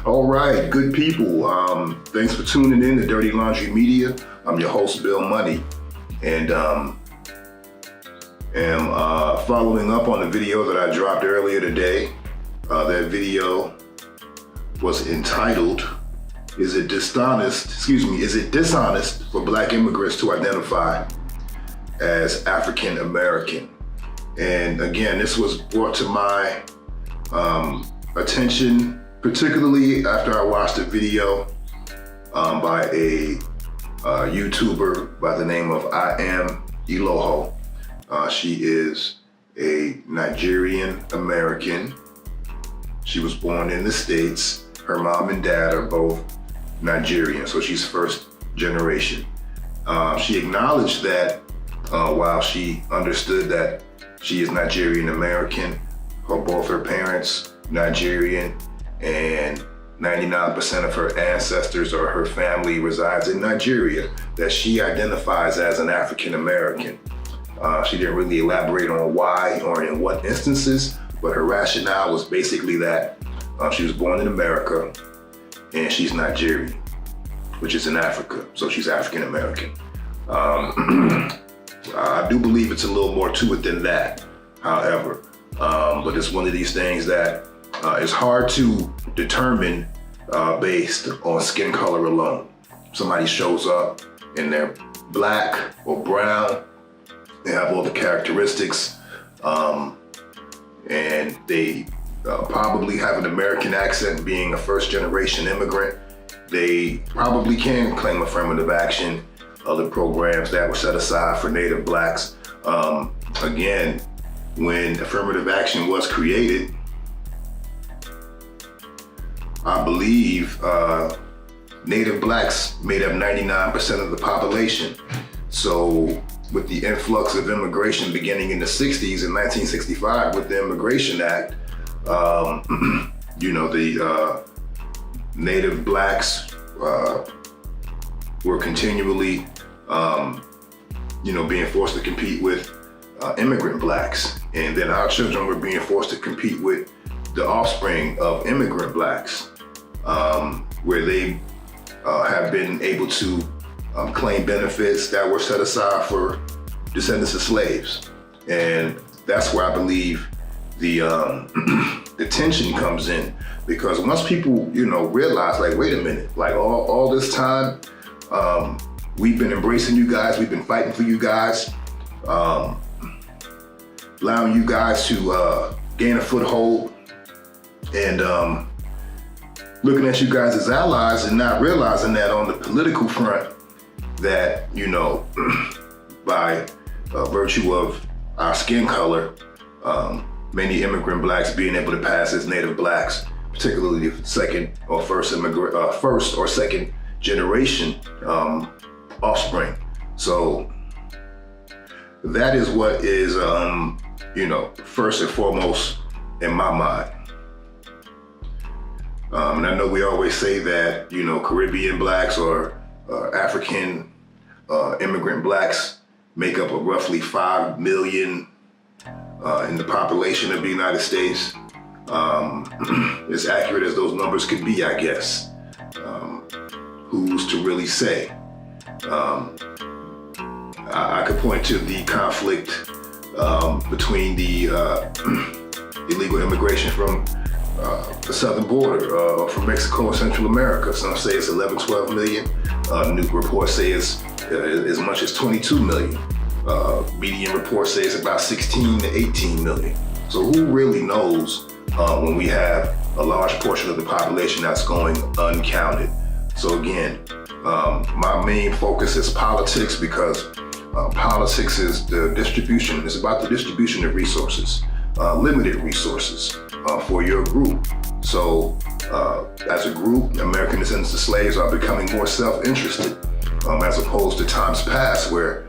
All right, good people. Thanks for tuning in to Dirty Laundry Media. I'm your host, Bill Money, and am following up on the video that I dropped earlier today. That video was entitled, Is it dishonest for Black immigrants to identify as African American? And again, this was brought to my attention, particularly after I watched a video by a YouTuber by the name of I Am Iloho. She is a Nigerian American. She was born in the States. Her mom and dad are both Nigerian, so she's first generation. She acknowledged that while she understood that she is Nigerian American, both her parents Nigerian, and 99% of her ancestors or her family resides in Nigeria, that she identifies as an African American. She didn't really elaborate on why or in what instances, but her rationale was basically that she was born in America and she's Nigerian, which is in Africa, so she's African American. I do believe it's a little more to it than that, however, but it's one of these things that is hard to determine based on skin color alone. Somebody shows up and they're black or brown, they have all the characteristics, and they probably have an American accent, being a first generation immigrant. They probably can claim affirmative action, other programs that were set aside for Native Blacks. Again, when affirmative action was created, I believe Native Blacks made up 99% of the population. So with the influx of immigration beginning in the 60s, in 1965 with the Immigration Act, the Native Blacks were continually being forced to compete with immigrant Blacks. And then our children were being forced to compete with the offspring of immigrant Blacks, where they have been able to claim benefits that were set aside for descendants of slaves. And that's where I believe the tension comes in, because once people, realize, like, wait a minute, like all this time, we've been embracing you guys, we've been fighting for you guys, allowing you guys to gain a foothold, and looking at you guys as allies, and not realizing that on the political front, that, by virtue of our skin color, many immigrant Blacks being able to pass as Native Blacks, particularly second or first or second generation offspring. So that is what is, first and foremost in my mind. And I know we always say that, Caribbean Blacks or African immigrant Blacks make up of roughly 5 million in the population of the United States. As accurate as those numbers could be, I guess. Who's to really say? I could point to the conflict between the illegal immigration from the southern border, from Mexico and Central America. Some say it's 11, 12 million. New reports say it's as much as 22 million. Median reports say it's about 16 to 18 million. So who really knows when we have a large portion of the population that's going uncounted? So again, my main focus is politics, because politics is the distribution. It's about the distribution of resources, limited resources for your group. So as a group, American descendants of slaves are becoming more self-interested, as opposed to times past where,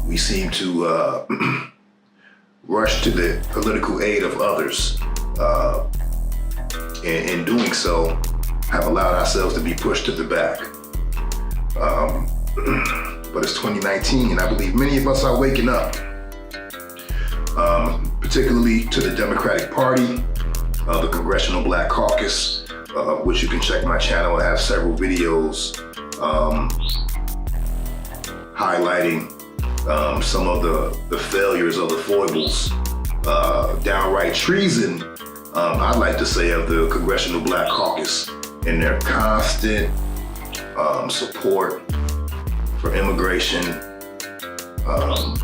we seem to rush to the political aid of others. And in doing so, have allowed ourselves to be pushed to the back. But it's 2019, and I believe many of us are waking up, particularly to the Democratic Party, the Congressional Black Caucus, which you can check my channel. I have several videos highlighting some of the failures or the foibles, downright treason, I'd like to say, of the Congressional Black Caucus in their constant support for immigration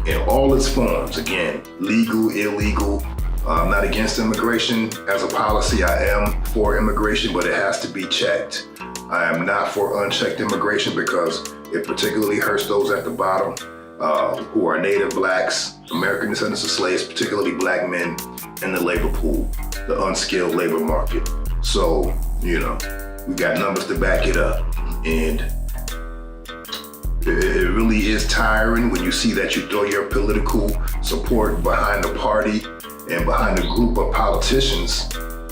in all its forms. Again, legal, illegal. I'm not against immigration as a policy. I am for immigration, but it has to be checked. I am not for unchecked immigration because it particularly hurts those at the bottom who are Native Blacks, American descendants of slaves, particularly Black men in the labor pool, the unskilled labor market. So, you know, we got numbers to back it up. And it really is tiring when you see that you throw your political support behind a party and behind a group of politicians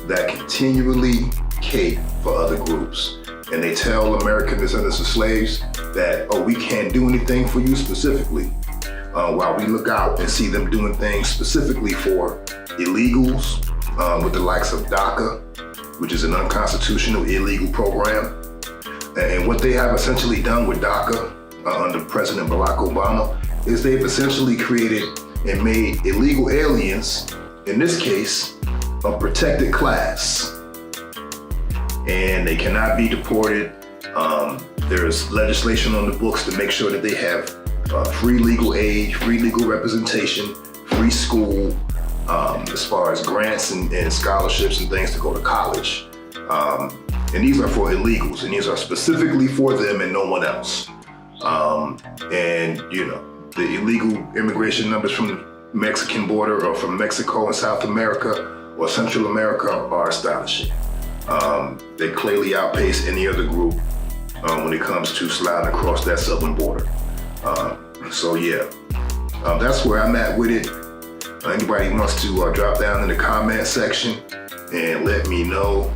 that continually cape for other groups. And they tell American descendants of slaves that, oh, we can't do anything for you specifically, while we look out and see them doing things specifically for illegals, with the likes of DACA, which is an unconstitutional illegal program. And what they have essentially done with DACA under President Barack Obama is they've essentially created and made illegal aliens, in this case, a protected class. And they cannot be deported. There's legislation on the books to make sure that they have free legal aid, free legal representation, free school, as far as grants and scholarships and things to go to college. And these are for illegals, and these are specifically for them and no one else. And you know, the illegal immigration numbers from the Mexican border or from Mexico and South America or Central America are astonishing. They clearly outpace any other group when it comes to sliding across that southern border. So yeah, that's where I'm at with it. Anybody wants to drop down in the comment section and let me know,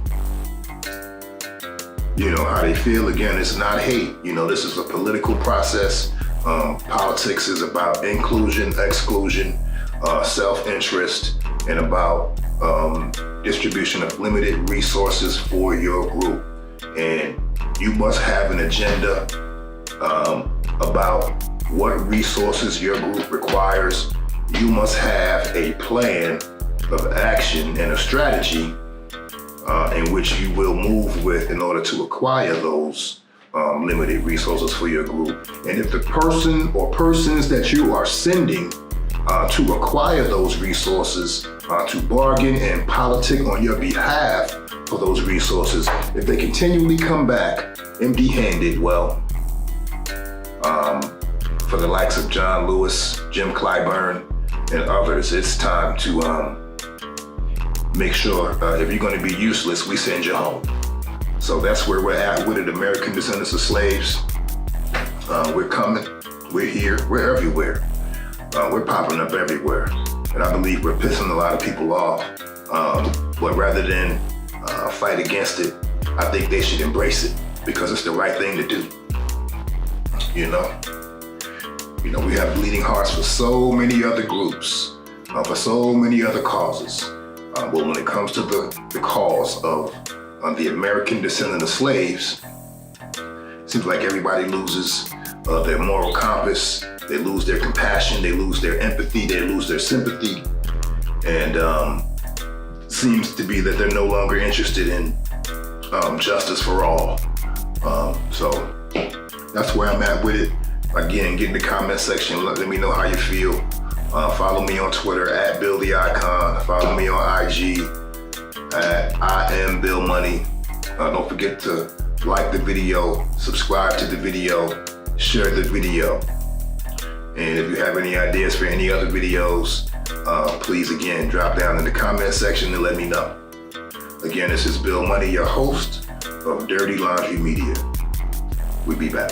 you know, how they feel. Again, it's not hate. You know, this is a political process. Politics is about inclusion, exclusion, self-interest, and about distribution of limited resources for your group. And you must have an agenda about what resources your group requires. You must have a plan of action and a strategy in which you will move with in order to acquire those limited resources for your group. And if the person or persons that you are sending to acquire those resources, to bargain and politic on your behalf for those resources, if they continually come back empty-handed, well, for the likes of John Lewis, Jim Clyburn, and others, it's time to make sure if you're going to be useless, we send you home. So that's where we're at with it, American descendants of slaves. We're coming, we're here, we're everywhere. We're popping up everywhere. And I believe we're pissing a lot of people off. But rather than fight against it, I think they should embrace it because it's the right thing to do. You know, we have bleeding hearts for so many other groups, for so many other causes. But when it comes to the cause of the American descendant of slaves, it seems like everybody loses their moral compass. They lose their compassion, they lose their empathy, they lose their sympathy. And seems to be that they're no longer interested in justice for all. So that's where I'm at with it. Again, get in the comment section, let me know how you feel. Follow me on Twitter at Bill the Icon. Follow me on IG at I am Bill Money. Don't forget to like the video, subscribe to the video, share the video. And if you have any ideas for any other videos, please again, drop down in the comment section and let me know. Again, this is Bill Money, your host of Dirty Laundry Media. We'll be back.